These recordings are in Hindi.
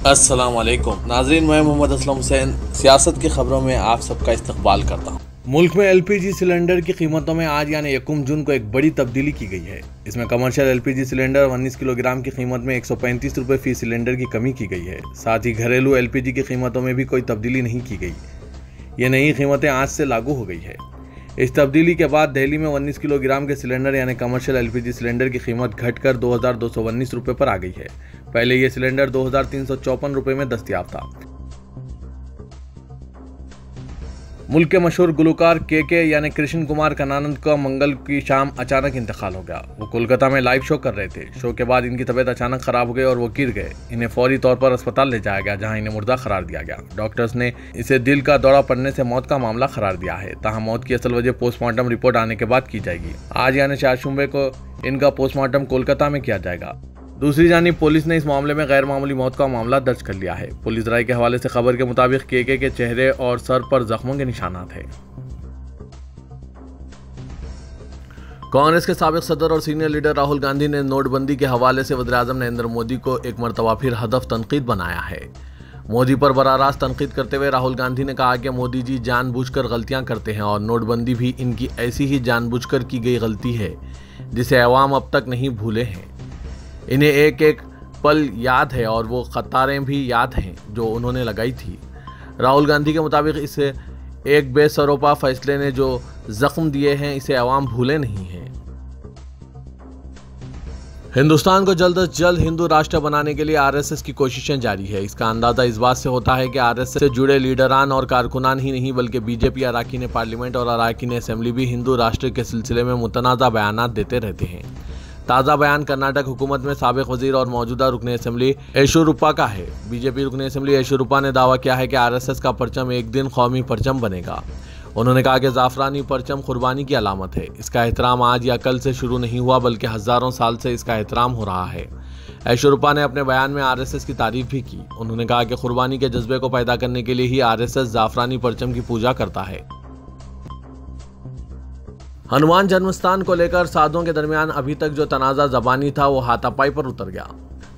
अस्सलाम वालेकुम नाज़रीन, मैं मोहम्मद असलम हुसैन सियासत की खबरों में आप सबका इस्तकबाल करता हूँ। मुल्क में एलपीजी सिलेंडर की कीमतों में आज यानी 1 जून को एक बड़ी तब्दीली की गई है। इसमें कमर्शियल एलपीजी सिलेंडर 19 किलोग्राम की कीमत में 135 रुपये फी सिलेंडर की कमी की गई है। साथ ही घरेलू एलपीजी की कीमतों में भी कोई तब्दीली नहीं की गई। ये नई कीमतें आज से लागू हो गई है। इस तब्दीली के बाद दिल्ली में 19 किलोग्राम के सिलेंडर यानी कमर्शियल एलपीजी सिलेंडर की कीमत घटकर 2219 रुपये पर आ गई है। पहले ये सिलेंडर 2354 रुपये में दस्तयाब था। मुल्क के मशहूर गुलकार के यानी कृष्ण कुमार कनानंद का मंगल की शाम अचानक इंतकाल हो गया। वो कोलकाता में लाइव शो कर रहे थे। शो के बाद इनकी तबीयत अचानक खराब हो गई और वो गिर गए। इन्हें फौरी तौर पर अस्पताल ले जाया गया, जहां इन्हें मुर्दा करार दिया गया। डॉक्टर्स ने इसे दिल का दौरा पड़ने से मौत का मामला करार दिया है। ताहम मौत की असल वजह पोस्टमार्टम रिपोर्ट आने के बाद की जाएगी। आज यानी 4 जुम्मे को इनका पोस्टमार्टम कोलकाता में किया जाएगा। दूसरी जानिब पुलिस ने इस मामले में गैर मामूली मौत का मामला दर्ज कर लिया है। पुलिस राय के हवाले से खबर के मुताबिक के चेहरे और सर पर जख्मों के निशानात हैं। कांग्रेस के साबिक सदर और सीनियर लीडर राहुल गांधी ने नोटबंदी के हवाले से वज़ीर-ए-आज़म नरेंद्र मोदी को एक मरतबा फिर हदफ तनकीद बनाया है। मोदी पर बराह रास्त तनकीद करते हुए राहुल गांधी ने कहा कि मोदी जी जानबूझकर गलतियां करते हैं और नोटबंदी भी इनकी ऐसी ही जानबूझकर की गई गलती है जिसे अवाम अब तक नहीं भूले हैं। इन्हें एक एक पल याद है और वो कतारें भी याद हैं जो उन्होंने लगाई थी। राहुल गांधी के मुताबिक इस एक बेसरोपा फैसले ने जो जख्म दिए हैं इसे अवाम भूले नहीं हैं। हिंदुस्तान को जल्द से जल्द हिंदू राष्ट्र बनाने के लिए आरएसएस की कोशिशें जारी है। इसका अंदाजा इस बात से होता है कि आरएसएस से जुड़े लीडरान और कारकुनान ही नहीं बल्कि बीजेपी अरकान पार्लियामेंट और अरकान असेंबली भी हिंदू राष्ट्र के सिलसिले में मुतनाज़ा बयानात देते रहते हैं। ताज़ा बयान कर्नाटक हुकूमत में साबिक वजीर और मौजूदा रुकन असेंबली येशुरप्पा का है। बीजेपी रुकन असेंबली येशुरप्पा ने दावा किया है कि आरएसएस का परचम एक दिन कौमी परचम बनेगा। उन्होंने कहा कि ज़ाफ़रानी परचम कुर्बानी की अलामत है। इसका एहतराम आज या कल से शुरू नहीं हुआ बल्कि हज़ारों साल से इसका एहतराम हो रहा है। येशुरप्पा ने अपने बयान में आरएसएस की तारीफ भी की। उन्होंने कहा कि कुर्बानी के जज्बे को पैदा करने के लिए ही आरएसएस ज़ाफ़रानी परचम की पूजा करता है। हनुमान जन्मस्थान को लेकर साधुओं के दरमियान अभी तक जो तनाज़ा ज़बानी था वो हाथापाई पर उतर गया।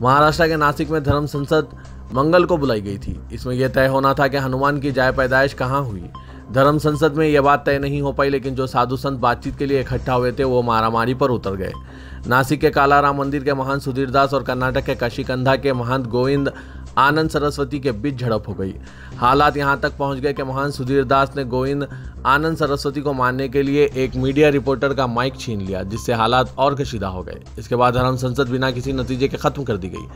महाराष्ट्र के नासिक में धर्म संसद मंगल को बुलाई गई थी। इसमें यह तय होना था कि हनुमान की जाए पैदाइश कहाँ हुई। धर्म संसद में यह बात तय नहीं हो पाई, लेकिन जो साधु संत बातचीत के लिए इकट्ठा हुए थे वो मारामारी पर उतर गए। नासिक के कालाराम मंदिर के महंत सुधीर दास और कर्नाटक के कशिकंधा के महंत गोविंद आनंद सरस्वती के बीच झड़प हो गई। हालात यहां तक पहुंच गए कि महंत सुधीर दास ने गोविंद आनंद सरस्वती को मारने के लिए एक मीडिया रिपोर्टर का माइक छीन लिया, जिससे हालात और कशीदा हो गए। इसके बाद धर्म संसद बिना किसी नतीजे के खत्म कर दी गई।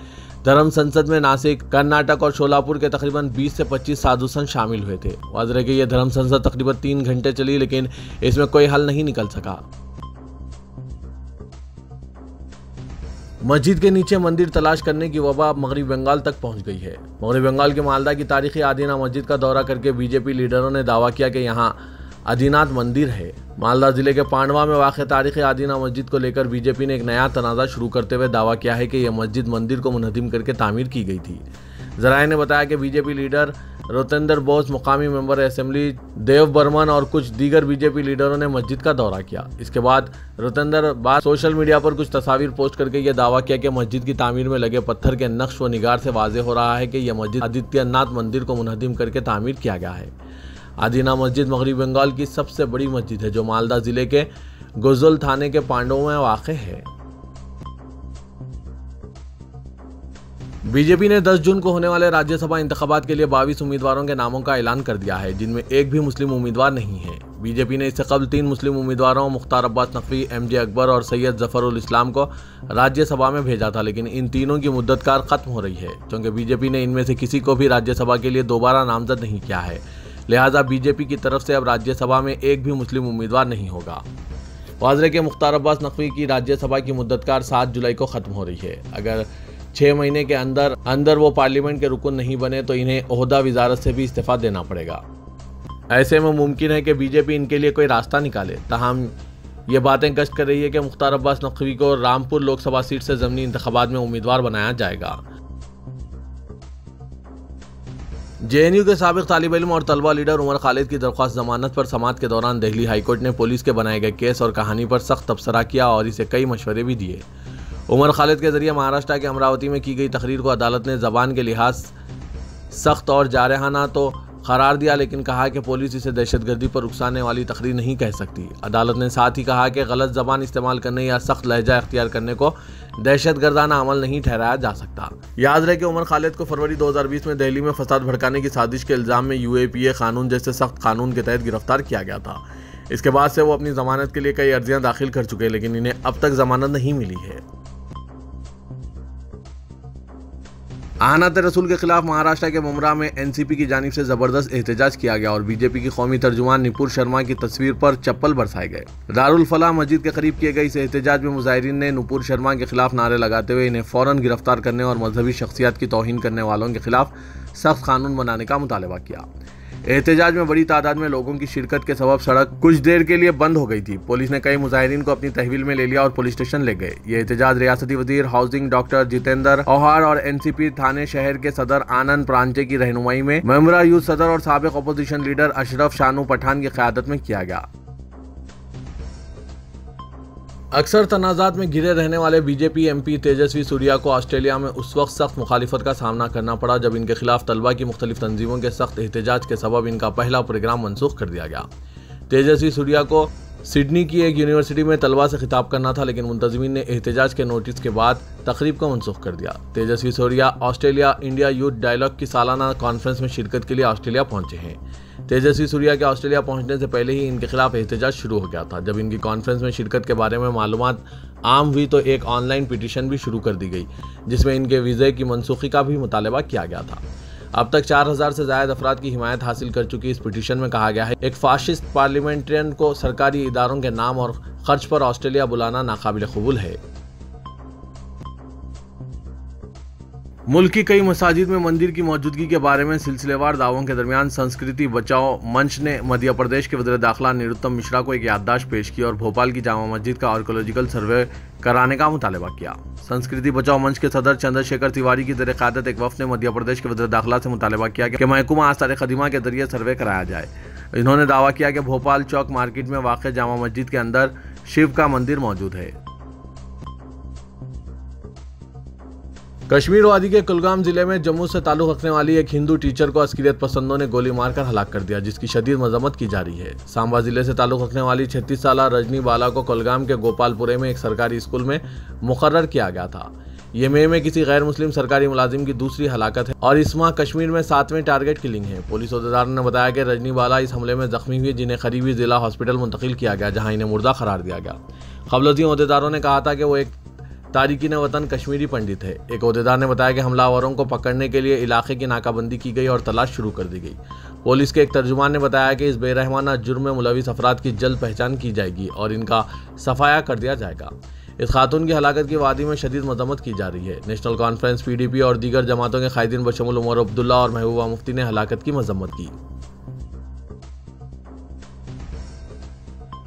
धर्म संसद में नासिक, कर्नाटक और शोलापुर के तकरीबन 20 से 25 साधु संत शामिल हुए थे। वाज़ है कि यह धर्म संसद तकरीबन 3 घंटे चली, लेकिन इसमें कोई हल नहीं निकल सका। मस्जिद के नीचे मंदिर तलाश करने की वबा अब मगरबी बंगाल तक पहुंच गई है। मगरबी बंगाल के मालदा की तारीखी आदीना मस्जिद का दौरा करके बीजेपी लीडरों ने दावा किया कि यहां आदीनाथ मंदिर है। मालदा जिले के पांडवा में वाक़ तारीखी आदीना मस्जिद को लेकर बीजेपी ने एक नया तनाज़ा शुरू करते हुए दावा किया है कि यह मस्जिद मंदिर को मुनहदिम करके तामीर की गई थी। ज़राए ने बताया कि बीजेपी लीडर रोतेंद्र बोस, मुकामी मेंबर असेंबली देव बर्मन और कुछ दीगर बीजेपी लीडरों ने मस्जिद का दौरा किया। इसके बाद रोतेंद्र बाद सोशल मीडिया पर कुछ तस्वीर पोस्ट करके यह दावा किया कि मस्जिद की तामीर में लगे पत्थर के नक्श व निगार से वाज़ेह हो रहा है कि यह मस्जिद आदित्यनाथ मंदिर को मुनहदिम करके तामीर किया गया है। आदीना मस्जिद मगरबी बंगाल की सबसे बड़ी मस्जिद है जो मालदा जिले के गुजल थाने के पांडवों में वाक़ है। बीजेपी ने 10 जून को होने वाले राज्यसभा इंतखाबात के लिए 22 उम्मीदवारों के नामों का ऐलान कर दिया है, जिनमें एक भी मुस्लिम उम्मीदवार नहीं है। बीजेपी ने इससे कबल 3 मुस्लिम उम्मीदवारों मुख्तार अब्बास नकवी, एमजे अकबर और सैयद जफरुल इस्लाम को राज्यसभा में भेजा था, लेकिन इन तीनों की मुद्दतकार खत्म हो रही है क्योंकि बीजेपी ने इनमें से किसी को भी राज्यसभा के लिए दोबारा नामजद नहीं किया है। लिहाजा बीजेपी की तरफ से अब राज्यसभा में एक भी मुस्लिम उम्मीदवार नहीं होगा। वाज़ है कि मुख्तार अब्बास नकवी की राज्यसभा की मुद्दतकार 7 जुलाई को खत्म हो रही है। अगर 6 महीने के अंदर वो पार्लियामेंट के रुकन नहीं बने तो इन्हें ओहदा विजारत से भी इस्तीफा देना पड़ेगा। ऐसे में मुमकिन है कि बीजेपी इनके लिए कोई रास्ता निकाले। ताहम ये बातें गश्त कर रही है कि मुख्तार अब्बास नकवी को रामपुर लोकसभा सीट से ज़मीनी इंतखाबात में उम्मीदवार बनाया जाएगा। जेएनयू के साबिक तालिब इल्म और तलबा लीडर उमर खालिद की दरख्वास्त जमानत पर समाअत के दौरान दिल्ली हाईकोर्ट ने पुलिस के बनाए गए केस और कहानी पर सख्त तबसरा किया और इसे कई मशवरे भी दिए। उमर खालिद के जरिए महाराष्ट्र के अमरावती में की गई तकरीर को अदालत ने ज़बान के लिहाज सख्त और जारहाना तो करार दिया, लेकिन कहा कि पुलिस इसे दहशतगर्दी पर उकसाने वाली तकरीर नहीं कह सकती। अदालत ने साथ ही कहा कि गलत ज़बान इस्तेमाल करने या सख्त लहजा इख्तियार करने को दहशतगर्दाना अमल नहीं ठहराया जा सकता। याद रहे कि उमर खालिद को फरवरी 2020 में दिल्ली में फसाद भड़काने की साजिश के इल्जाम में UAPA कानून जैसे सख्त कानून के तहत गिरफ्तार किया गया था। इसके बाद से वो अपनी जमानत के लिए कई अर्जियां दाखिल कर चुके हैं, लेकिन इन्हें अब तक जमानत नहीं मिली है। आनात रसूल के खिलाफ महाराष्ट्र के मुमरा में NCP की जानिब से जबरदस्त एहतजाज किया गया और BJP की कौमी तर्जुमान नुपुर शर्मा की तस्वीर पर चप्पल बरसाए गए। दारुल फलाह मस्जिद के करीब किए गए इस एहतजाज में मुजाहिरीन ने नुपुर शर्मा के खिलाफ नारे लगाते हुए इन्हें फौरन गिरफ्तार करने और मजहबी शख्सियत की तौहीन करने वालों के खिलाफ सख्त कानून बनाने का मुतालबा किया। एहतजाज में बड़ी तादाद में लोगों की शिरकत के सबब सड़क कुछ देर के लिए बंद हो गई थी। पुलिस ने कई मुजाहिरीन को अपनी तहवील में ले लिया और पुलिस स्टेशन ले गए। ये एहतजाज रियासती वजीर हाउसिंग डॉक्टर जितेंद्र औहार और NCP थाने शहर के सदर आनंद प्रांचे की रहनुमाई में मेमरा यूथ सदर और साबिक अपोजिशन लीडर अशरफ शानू पठान की क़यादत में किया गया। अक्सर तनाज़ात में घिरे रहने वाले BJP MP तेजस्वी सूर्या को ऑस्ट्रेलिया में उस वक्त सख्त मुखालिफत का सामना करना पड़ा जब इनके खिलाफ तलबा की मुख्तलिफ तंजीमों के सख्त एहतजाज के सबब इनका पहला प्रोग्राम मनसूख कर दिया गया। तेजस्वी सूर्या को सिडनी की एक यूनिवर्सिटी में तलबा से खिताब करना था, लेकिन मुंतज़मीन ने एहतजाज के नोटिस के बाद तकरीब को मनसूख कर दिया। Tejasvi Surya Australia India youth dialogue की सालाना कॉन्फ्रेंस में शिरकत के लिए ऑस्ट्रेलिया पहुंचे हैं। तेजस्वी सूर्या के ऑस्ट्रेलिया पहुंचने से पहले ही इनके खिलाफ एहतजाज शुरू हो गया था। जब इनकी कॉन्फ्रेंस में शिरकत के बारे में मालूमात आम हुई तो एक ऑनलाइन पिटीशन भी शुरू कर दी गई, जिसमें इनके वीज़े की मनसूखी का भी मुतालबा किया गया था। अब तक 4000 से ज़ायद अफराद की हिमायत हासिल कर चुकी इस पिटीशन में कहा गया है एक फाशिस्ट पार्लियामेंटेरियन को सरकारी इदारों के नाम और खर्च पर ऑस्ट्रेलिया बुलाना नाकाबिल कबूल है। मुल्क की कई मसाजिद में मंदिर की मौजूदगी के बारे में सिलसिलेवार दावों के दरमियान संस्कृति बचाओ मंच ने मध्य प्रदेश के वज़ीर दाखिला निरुत्तम मिश्रा को एक याददाश्त पेश की और भोपाल की जामा मस्जिद का आर्कियोलॉजिकल सर्वे कराने का मुतालबा किया। संस्कृति बचाओ मंच के सदर चंद्रशेखर तिवारी की ज़ेर क़यादत एक वफ़द ने मध्य प्रदेश के वज़ीर दाखिला से मुतालबा किया कि महकमा आसार क़दीमा के जरिए सर्वे कराया जाए। इन्होंने दावा किया कि भोपाल चौक मार्केट में वाक़ जामा मस्जिद के अंदर शिव का मंदिर मौजूद है। कश्मीर वादी के कुलगाम जिले में जम्मू से ताल्लुक़ रखने वाली एक हिंदू टीचर को अस्करियत पसंदों ने गोली मारकर हलाक कर दिया, जिसकी शदीद मजम्मत की जा रही है। सांबा जिले से ताल्लुक़ रखने वाली 36 साला रजनी बाला को कुलगाम के गोपालपुरे में एक सरकारी स्कूल में मुकर्रर किया गया था। ये मई में किसी गैर मुस्लिम सरकारी मुलाजिम की दूसरी हलाकत है और इस माह कश्मीर में 7वें टारगेट किलिंग है। पुलिस अहदेदार ने बताया कि रजनी बाला इस हमले में जख्मी हुई, जिन्हें करीबी जिला हॉस्पिटल मुंतकिल किया गया, जहाँ इन्हें मुर्दा करार दिया गया। क़ब्ल अहदेदारों ने कहा था कि वो एक तारिकीन वतन कश्मीरी पंडित है। एक अहदेदार ने बताया कि हमलावरों को पकड़ने के लिए इलाके की नाकाबंदी की गई और तलाश शुरू कर दी गई। पुलिस के एक तर्जुमान ने बताया कि इस बेरहमाना जुर्म में मुलविस अफराद की जल्द पहचान की जाएगी और इनका सफाया कर दिया जाएगा। इस खातून की हलाकत की वादी में शदीद मजम्मत की जा रही है। नेशनल कॉन्फ्रेंस, PDP और दीगर जमातों के कायदीन बशमुल उमर अब्दुल्ला और महबूबा मुफ्ती ने हलाकत की मजम्मत की।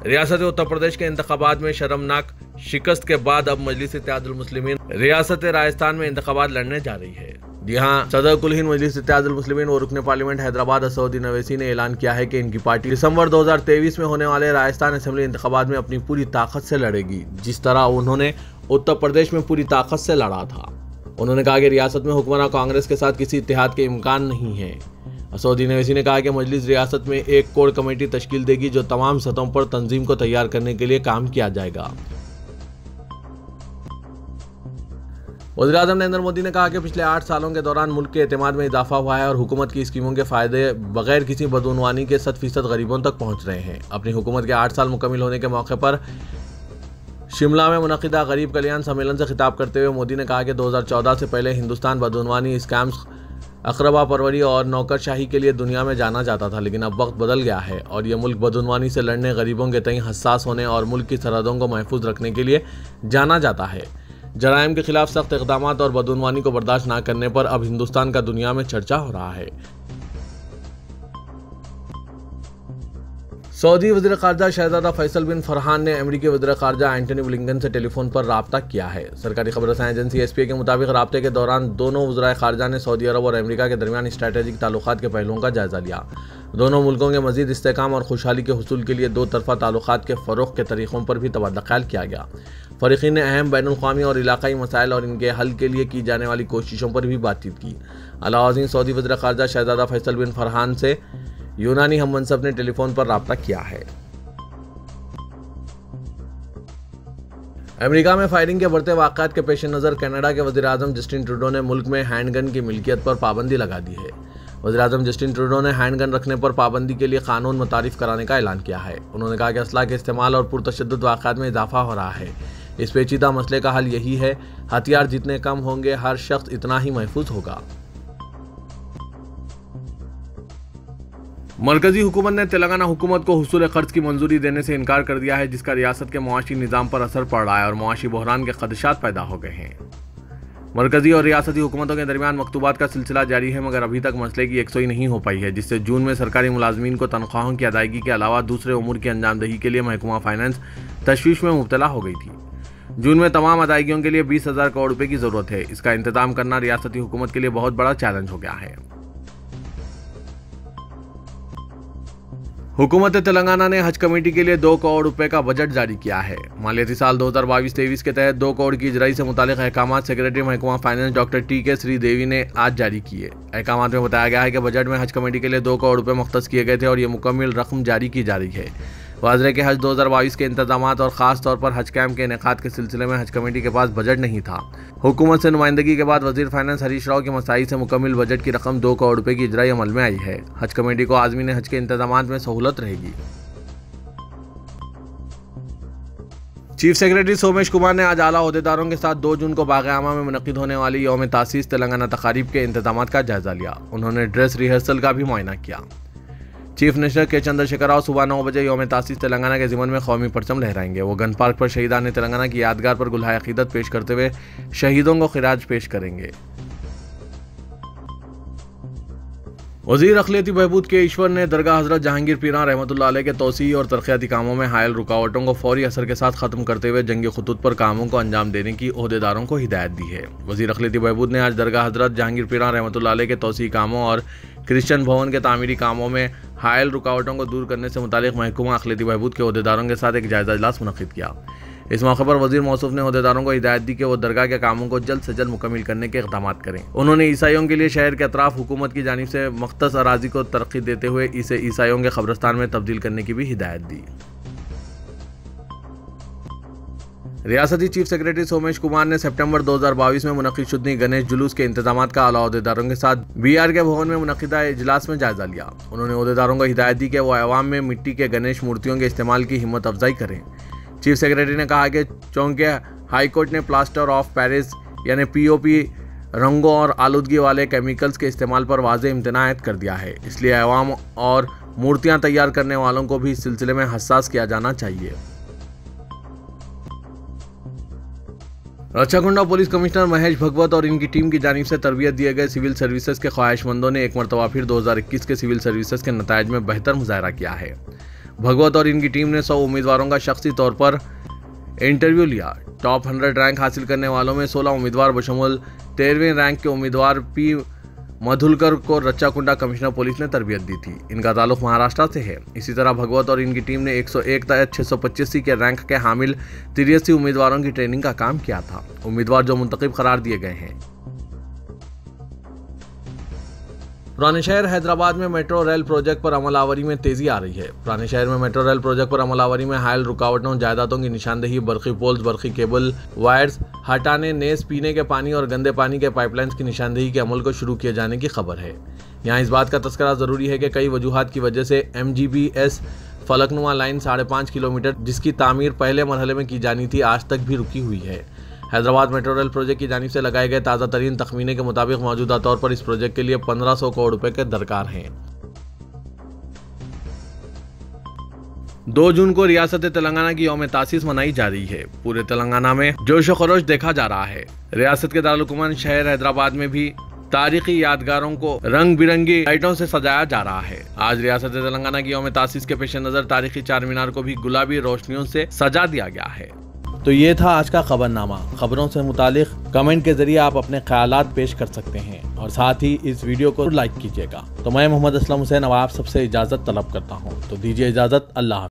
रियासत उत्तर प्रदेश के इंतखाबात में शर्मनाक शिकस्त के बाद अब मजलिस इत्तेहादुल मुस्लिमीन रियासत राजस्थान में इंतखाबात लड़ने जा रही है। जी हाँ, सदर कुल हिंद मजलिस इत्तेहादुल मुस्लिमीन और रुकने पार्लियामेंट हैदराबाद असदुद्दीन अवैसी ने ऐलान किया है कि इनकी पार्टी दिसंबर 2023 में होने वाले राजस्थान असेंबली इंतखाबात में अपनी पूरी ताकत से लड़ेगी, जिस तरह उन्होंने उत्तर प्रदेश में पूरी ताकत से लड़ा था। उन्होंने कहा कि रियासत में हुक्मरान कांग्रेस के साथ किसी इत्तेहाद के इम्कान नहीं है। असदुद्दीन अवैसी ने कहा कि मजलिस रियासत में एक कोर कमेटी तश्कील देगी जो तमाम सतहों पर तंजीम को तैयार करने के लिए काम किया जाएगा। वज़ीर-ए-आज़म नरेंद्र मोदी ने कहा कि पिछले 8 सालों के दौरान मुल्क के एतमाद में इजाफा हुआ है और हुकूमत की स्कीमों के फायदे बगैर किसी बदउनवानी के 100% गरीबों तक पहुंच रहे हैं। अपनी हुकूमत के 8 साल मुकम्मिल होने के मौके पर शिमला में मुनक़िदा गरीब कल्याण सम्मेलन से खिताब करते हुए मोदी ने कहा कि 2014 से पहले हिंदुस्तान बदउनवानी, स्कैम्स, अक़रबा परवरी और नौकरशाही के लिए दुनिया में जाना जाता था, लेकिन अब वक्त बदल गया है और ये मुल्क बदउनवानी से लड़ने, गरीबों के तईं हसास होने और मुल्क की सरहदों को महफूज रखने के लिए जाना जाता है। जराइम के खिलाफ सख्त इक़दामात और बदउनवानी को बर्दाश्त न करने पर अब हिंदुस्तान का दुनिया में चर्चा हो रहा है। सऊदी वज़ीर ख़ारजा शहज़ादा फैसल बिन फरहान ने अमेरिकी वज़ीर ख़ारजा एंटनी ब्लिंकन से टेलीफोन पर रब्ता किया है। सरकारी खबरसां एजेंसी एसपीए के मुताबिक रब्ते के दौरान दोनों वज़राए ख़ारजा ने सऊदी अरब और अमेरिका के दरमियान स्ट्रैटेजिक ताल्लुकात के पहलुओं का जायज़ा लिया। दोनों मुल्कों के मज़ीद इस्तेहकाम और खुशहाली के हुसूल के लिए दो तरफ़ा ताल्लुकात के फ़रोग़ के तरीक़ों पर भी तबादला ख्याल किया गया। फ़रीक़ीन ने अहम बैनुल-अक़वामी और इलाक़ाई मसाइल और इनके हल के लिए की जाने वाली कोशिशों पर भी बातचीत की। अलावा सऊदी वज़ीर ख़ारजा शहज़ादा फैसल बिन फरहान से यूनानी हममनसब ने टेलीफोन पर रब्ता किया है। अमेरिका में फायरिंग के बढ़ते वाक़यात के पेश नज़र कनाडा के वज़ीर-ए-आज़म जस्टिन ट्रूडो ने मुल्क में हैंडगन की मिल्कियत पर पाबंदी लगा दी है। वज़ीर-ए-आज़म जस्टिन ट्रूडो ने हैंडगन रखने पर पाबंदी के लिए कानून मुतारिफ कराने का ऐलान किया है। उन्होंने कहा कि असलाह के इस्तेमाल और पुरतशद्दुद वाक़यात में इजाफा हो रहा है। इस पेचीदा मसले का हल यही है, हथियार जितने कम होंगे हर शख्स इतना ही महफूज होगा। मरकजी हुकूमत ने तेलंगाना हुकूमत को हुसूल कर्ज की मंजूरी देने से इनकार कर दिया है, जिसका रियासत के मुआशी निज़ाम पर असर पड़ रहा है और मुआशी बहरान के खदशात पैदा हो गए हैं। मरकजी और रियासती हुकूमतों के दरमियान मकतूबात का सिलसिला जारी है, मगर अभी तक मसले की यकसुई नहीं हो पाई है, जिससे जून में सरकारी मुलाजमीन को तनख्वाहों की अदायगी के अलावा दूसरे उमूर की अंजामदही के लिए महकमा फाइनेंस तशवीश में मुब्तला हो गई थी। जून में तमाम अदायगियों के लिए 20,000 करोड़ रुपए की ज़रूरत है। इसका इंतजाम करना रियासती हुकूमत के लिए बहुत बड़ा चैलेंज हो गया है। हुकूमत तेलंगाना ने हज कमेटी के लिए 2 करोड़ रुपए का बजट जारी किया है। मालियाती साल 2022-23 के तहत 2 करोड़ की इजराई से मुतालिक अहकाम सेक्रेटरी महकमा फाइनेंस डॉक्टर टी.के. श्रीदेवी ने आज जारी किए। अहकाम में बताया गया है कि बजट में हज कमेटी के लिए 2 करोड़ रुपए मुख्तस किए गए थे और ये मुकम्मल रकम जारी की जा रही है। वाज़ेह के हज 2022 के इंतजामात और ख़ास तौर पर हज कैंप के इनेकाद के सिलसिले में हज कमेटी के पास बजट नहीं था। हुकूमत से नुमाइंदगी के बाद वज़ीर फाइनेंस हरीश राव की मसाई से मुकम्मल बजट की रकम 2 करोड़ रुपए की इजराई अमल में आई है। हज कमेटी को आज़मीन हज के इंतजामात में सहूलत रहेगी। चीफ सेक्रेटरी सोमेश कुमार ने आज आला ओहदेदारों के साथ 2 जून को बाग़-ए-आमा में मुनक़िद होने वाली यौम तासीस तेलंगाना तक़ारीब के इंतजामात का जायज़ा लिया। उन्होंने ड्रेस रिहर्सल का भी मुआयना किया। चीफ मिनिस्टर के चंद्रशेखर राव सुबह 9 बजे यौम तासीस तेलंगाना के ज़िमन में कौमी परचम लहराएंगे। वो गन पार्क पर शहीदान तेलंगाना की यादगार पर गुलहाए अक़ीदत पेश करते हुए शहीदों को खिराज पेश करेंगे। वज़ीर अक़लियती बहबूद के ईश्वर ने दरगाह हज़रत जहांगीर पीरान रहमतुल्लाह अलैह के तोसी और तरक्याती कामों में हायल रुकावटों को फौरी असर के साथ ख़त्म करते हुए जंगी खुतूत पर कामों को अंजाम देने की ओहदेदारों को हिदायत दी है। वज़ीर अक़लियती बहबूद ने आज दरगाह हज़रत जहांगीर पीरान रहमतुल्लाह अलैह के तोसी कामों और क्रिश्चियन भवन के तामीरी कामों में हायल रुकावटों को दूर करने से मुतालिक महकमा अक़लियती बहबूद के ओहदेदारों के साथ एक जायज़ा इजलास मुनक़िद किया। इस मौके पर वज़ीर मौसूफ ने ओहदेदारों को हिदायत दी कि वो दरगाह के कामों को जल्द से जल्द मुकम्मल करने के इक़दाम करें। उन्होंने ईसाइयों के लिए शहर के अतराफ हुकूमत की जानिब से मख्तस अराज़ी को तरक्की देते हुए इसे ईसाइयों के कब्रिस्तान में तब्दील करने की भी हिदायत दी। रियासती चीफ सेक्रेटरी सोमेश कुमार ने सितंबर 2022 में मुनक़िद शुदनी गणेश जुलूस के इंतजामात का आला ओहदेदारों के साथ BR के भवन में मुनक़िदा इजलास में जायज़ा लिया। उन्होंने ओहदेदारों को हिदायत दी कि वो अवाम में मिट्टी के गणेश मूर्तियों के इस्तेमाल की हिम्मत अफजाई करें। चीफ सेक्रेटरी ने कहा कि चूँकि हाई कोर्ट ने प्लास्टर ऑफ पेरिस यानी POP रंगों और आलूदगी वाले केमिकल्स के इस्तेमाल पर वाज़ेह इम्तनाअत कर दिया है, इसलिए अवाम और मूर्तियाँ तैयार करने वालों को भी इस सिलसिले में हसास किया जाना चाहिए। रच्छाकुंडा पुलिस कमिश्नर महेश भगवत और इनकी टीम की जानिब से तरबियत दिए गए सिविल सर्विसेज के ख्वाहिशमंदों ने एक मरतबा फिर 2021 के सिविल सर्विसेज के नतायज में बेहतर मुजाहरा किया है। भगवत और इनकी टीम ने 100 उम्मीदवारों का शख्सी तौर पर इंटरव्यू लिया। टॉप 100 रैंक हासिल करने वालों में 16 उम्मीदवार बशमूल 13वें रैंक के उम्मीदवार P. मधुलकर को रच्छाकुंडा कमिश्नर पुलिस ने तरबियत दी थी। इनका ताल्लुक महाराष्ट्र से है। इसी तरह भगवत और इनकी टीम ने 101 625 के रैंक के हामिल 83 उम्मीदवारों की ट्रेनिंग का काम किया था। उम्मीदवार जो मुंतखब करार दिए गए हैं। पुराने शहर हैदराबाद में मेट्रो रेल प्रोजेक्ट पर अमलावरी में तेजी आ रही है। पुराने शहर में मेट्रो रेल प्रोजेक्ट पर अमलावरी में हायल रुकावटों, जायदादों की निशानदेही, बरकी पोल्स, बरकी केबल वायर्स हटाने, नेस, पीने के पानी और गंदे पानी के पाइपलाइंस की निशानदेही के अमल को शुरू किए जाने की खबर है। यहाँ इस बात का तस्करा जरूरी है कि कई वजूहात की वजह से MGBS फलकनुमा लाइन 5.5 किलोमीटर जिसकी तामीर पहले मरहले में की जानी थी, आज तक भी रुकी हुई है। हैदराबाद मेट्रो रेल प्रोजेक्ट की जानिब से लगाए गए ताज़ा तरीन तखमीने के मुताबिक मौजूदा तौर पर इस प्रोजेक्ट के लिए 1500 करोड़ रुपए के दरकार हैं। 2 जून को रियासत तेलंगाना की यौम तासीस मनाई जा रही है। पूरे तेलंगाना में जोश व खरोश देखा जा रहा है। रियासत के दारुल हुकूमत शहर हैदराबाद में भी तारीखी यादगारों को रंग बिरंगी लाइटों से सजाया जा रहा है। आज रियासत तेलंगाना की यौम तासीस के पेश नजर तारीखी चार मीनार को भी गुलाबी रोशनियों से सजा दिया गया है। तो ये था आज का खबरनामा। खबरों से मुतालिक कमेंट के जरिए आप अपने ख्यालात पेश कर सकते हैं और साथ ही इस वीडियो को लाइक कीजिएगा। तो मैं मोहम्मद असलम हुसैन अब आप सबसे इजाजत तलब करता हूँ। तो दीजिए इजाजत। अल्लाह।